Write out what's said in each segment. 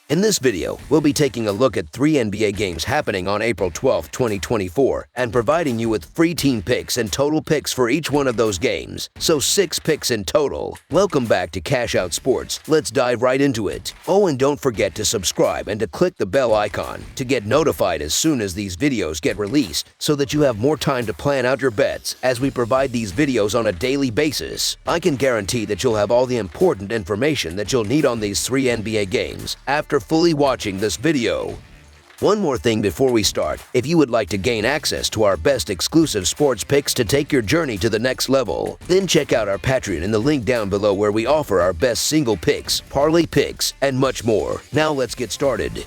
In this video, we'll be taking a look at 3 NBA games happening on April 12, 2024, and providing you with free team picks and total picks for each one of those games, so 6 picks in total. Welcome back to Cash Out Sports. Let's dive right into it. Oh, and don't forget to subscribe and to click the bell icon to get notified as soon as these videos get released, so that you have more time to plan out your bets as we provide these videos on a daily basis. I can guarantee that you'll have all the important information that you'll need on these 3 NBA games after fully watching this video. One more thing before we start: if you would like to gain access to our best exclusive sports picks to take your journey to the next level, then check out our Patreon in the link down below, where we offer our best single picks, parlay picks, and much more. Now let's get started.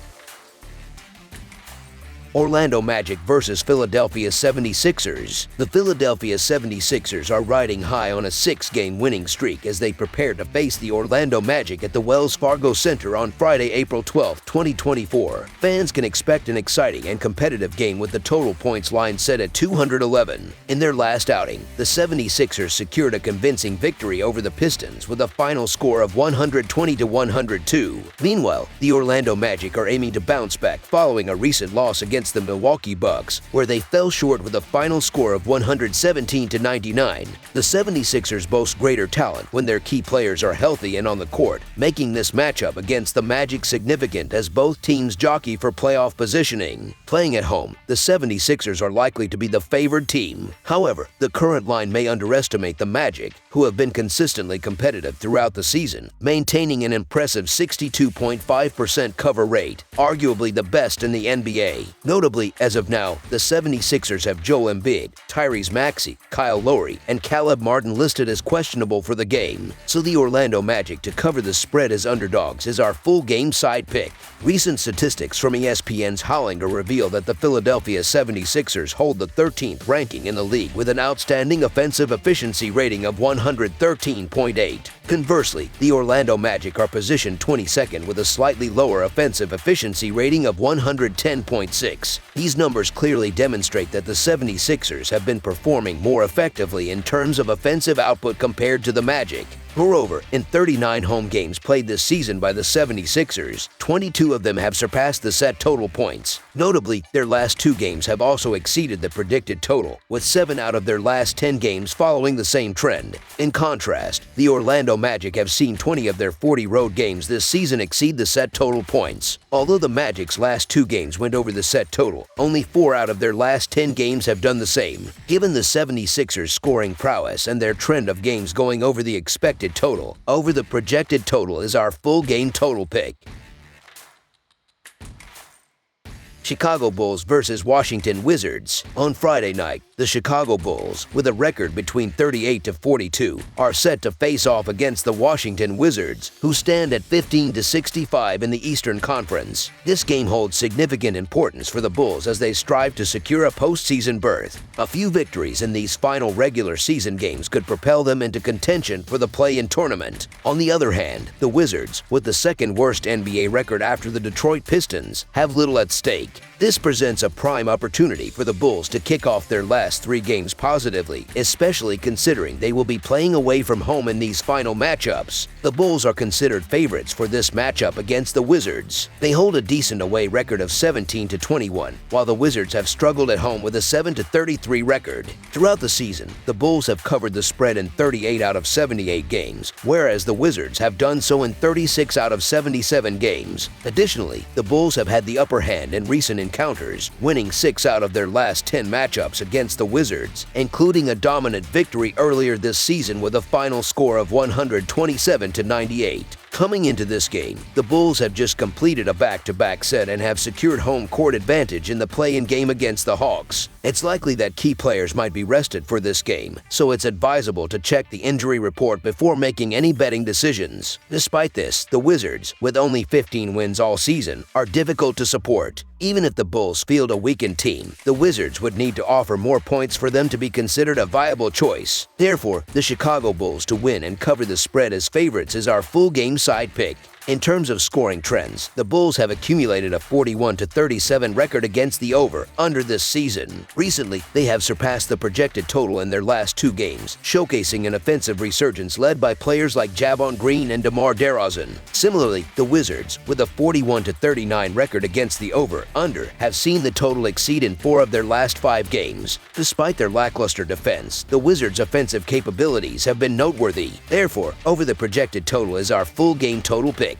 Orlando Magic versus Philadelphia 76ers. The Philadelphia 76ers are riding high on a 6-game winning streak as they prepare to face the Orlando Magic at the Wells Fargo Center on Friday, April 12, 2024. Fans can expect an exciting and competitive game with the total points line set at 211. In their last outing, the 76ers secured a convincing victory over the Pistons with a final score of 120-102. Meanwhile, the Orlando Magic are aiming to bounce back following a recent loss against the Milwaukee Bucks, where they fell short with a final score of 117-99. The 76ers boast greater talent when their key players are healthy and on the court, making this matchup against the Magic significant as both teams jockey for playoff positioning. Playing at home, the 76ers are likely to be the favored team. However, the current line may underestimate the Magic, who have been consistently competitive throughout the season, maintaining an impressive 62.5% cover rate, arguably the best in the NBA. Notably, as of now, the 76ers have Joel Embiid, Tyrese Maxey, Kyle Lowry, and Caleb Martin listed as questionable for the game, so the Orlando Magic to cover the spread as underdogs is our full game side pick. Recent statistics from ESPN's Hollinger reveal that the Philadelphia 76ers hold the 13th ranking in the league with an outstanding offensive efficiency rating of 113.8. Conversely, the Orlando Magic are positioned 22nd with a slightly lower offensive efficiency rating of 110.6. These numbers clearly demonstrate that the 76ers have been performing more effectively in terms of offensive output compared to the Magic. Moreover, in 39 home games played this season by the 76ers, 22 of them have surpassed the set total points. Notably, their last 2 games have also exceeded the predicted total, with 7 out of their last 10 games following the same trend. In contrast, the Orlando Magic have seen 20 of their 40 road games this season exceed the set total points. Although the Magic's last 2 games went over the set total, only 4 out of their last 10 games have done the same. Given the 76ers' scoring prowess and their trend of games going over the expected total, over the projected total is our full game total pick. Chicago Bulls versus Washington Wizards. On Friday night, the Chicago Bulls, with a record between 38-42, are set to face off against the Washington Wizards, who stand at 15-65 in the Eastern Conference. This game holds significant importance for the Bulls as they strive to secure a postseason berth. A few victories in these final regular season games could propel them into contention for the play-in tournament. On the other hand, the Wizards, with the second worst NBA record after the Detroit Pistons, have little at stake. This presents a prime opportunity for the Bulls to kick off their last 3 games positively, especially considering they will be playing away from home in these final matchups. The Bulls are considered favorites for this matchup against the Wizards. They hold a decent away record of 17-21, while the Wizards have struggled at home with a 7-33 record. Throughout the season, the Bulls have covered the spread in 38 out of 78 games, whereas the Wizards have done so in 36 out of 77 games. Additionally, the Bulls have had the upper hand in recent encounters, winning 6 out of their last 10 matchups against the Wizards, including a dominant victory earlier this season with a final score of 127-98. Coming into this game, the Bulls have just completed a back-to-back set and have secured home court advantage in the play-in game against the Hawks. It's likely that key players might be rested for this game, so it's advisable to check the injury report before making any betting decisions. Despite this, the Wizards, with only 15 wins all season, are difficult to support. Even if the Bulls field a weakened team, the Wizards would need to offer more points for them to be considered a viable choice. Therefore, the Chicago Bulls to win and cover the spread as favorites is our full game side pick. In terms of scoring trends, the Bulls have accumulated a 41-37 record against the over/under this season. Recently, they have surpassed the projected total in their last 2 games, showcasing an offensive resurgence led by players like Javon Green and DeMar DeRozan. Similarly, the Wizards, with a 41-39 record against the over/under, have seen the total exceed in 4 of their last 5 games. Despite their lackluster defense, the Wizards' offensive capabilities have been noteworthy. Therefore, over the projected total is our full game total pick.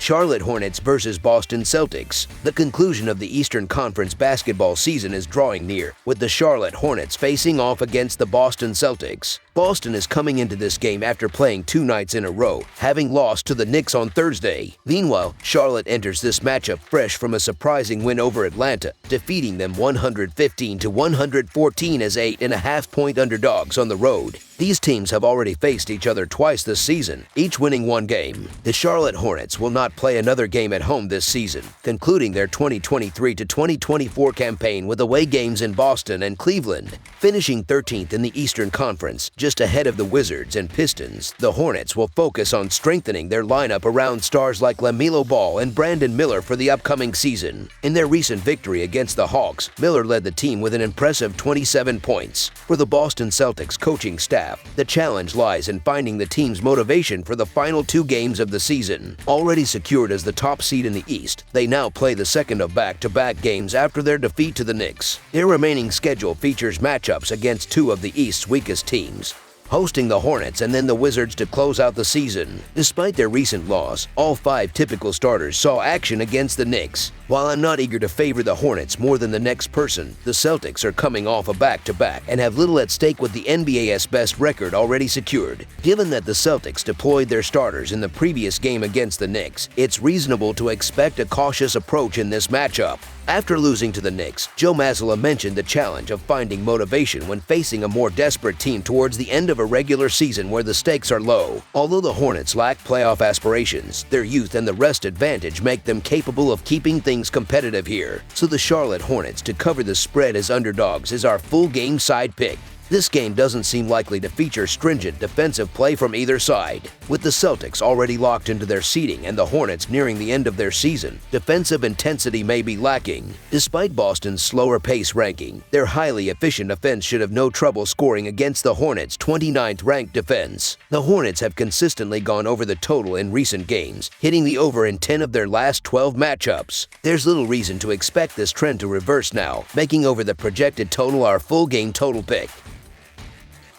Charlotte Hornets versus Boston Celtics. The conclusion of the Eastern Conference basketball season is drawing near, with the Charlotte Hornets facing off against the Boston Celtics. Boston is coming into this game after playing 2 nights in a row, having lost to the Knicks on Thursday. Meanwhile, Charlotte enters this matchup fresh from a surprising win over Atlanta, defeating them 115-114 as 8.5-point underdogs on the road. These teams have already faced each other twice this season, each winning 1 game. The Charlotte Hornets will not play another game at home this season, concluding their 2023-2024 campaign with away games in Boston and Cleveland. Finishing 13th in the Eastern Conference, just ahead of the Wizards and Pistons, the Hornets will focus on strengthening their lineup around stars like LaMelo Ball and Brandon Miller for the upcoming season. In their recent victory against the Hawks, Miller led the team with an impressive 27 points. For the Boston Celtics coaching staff, the challenge lies in finding the team's motivation for the final 2 games of the season. Already secured as the top seed in the East, they now play the second of back-to-back games after their defeat to the Knicks. Their remaining schedule features matchups against 2 of the East's weakest teams, hosting the Hornets and then the Wizards to close out the season. Despite their recent loss, all 5 typical starters saw action against the Knicks. While I'm not eager to favor the Hornets more than the next person, the Celtics are coming off a back-to-back and have little at stake with the NBA's best record already secured. Given that the Celtics deployed their starters in the previous game against the Knicks, it's reasonable to expect a cautious approach in this matchup. After losing to the Knicks, Joe Mazzulla mentioned the challenge of finding motivation when facing a more desperate team towards the end of a regular season where the stakes are low. Although the Hornets lack playoff aspirations, their youth and the rest advantage make them capable of keeping things competitive here. So the Charlotte Hornets to cover the spread as underdogs is our full game side pick. This game doesn't seem likely to feature stringent defensive play from either side. With the Celtics already locked into their seeding and the Hornets nearing the end of their season, defensive intensity may be lacking. Despite Boston's slower pace ranking, their highly efficient offense should have no trouble scoring against the Hornets' 29th ranked defense. The Hornets have consistently gone over the total in recent games, hitting the over in 10 of their last 12 matchups. There's little reason to expect this trend to reverse now, making over the projected total our full game total pick.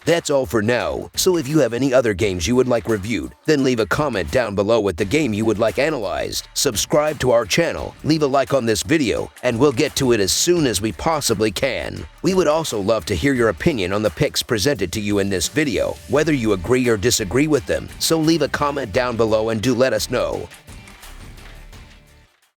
That's all for now, so if you have any other games you would like reviewed, then leave a comment down below with the game you would like analyzed. Subscribe to our channel, leave a like on this video, and we'll get to it as soon as we possibly can. We would also love to hear your opinion on the picks presented to you in this video, whether you agree or disagree with them, so leave a comment down below and do let us know.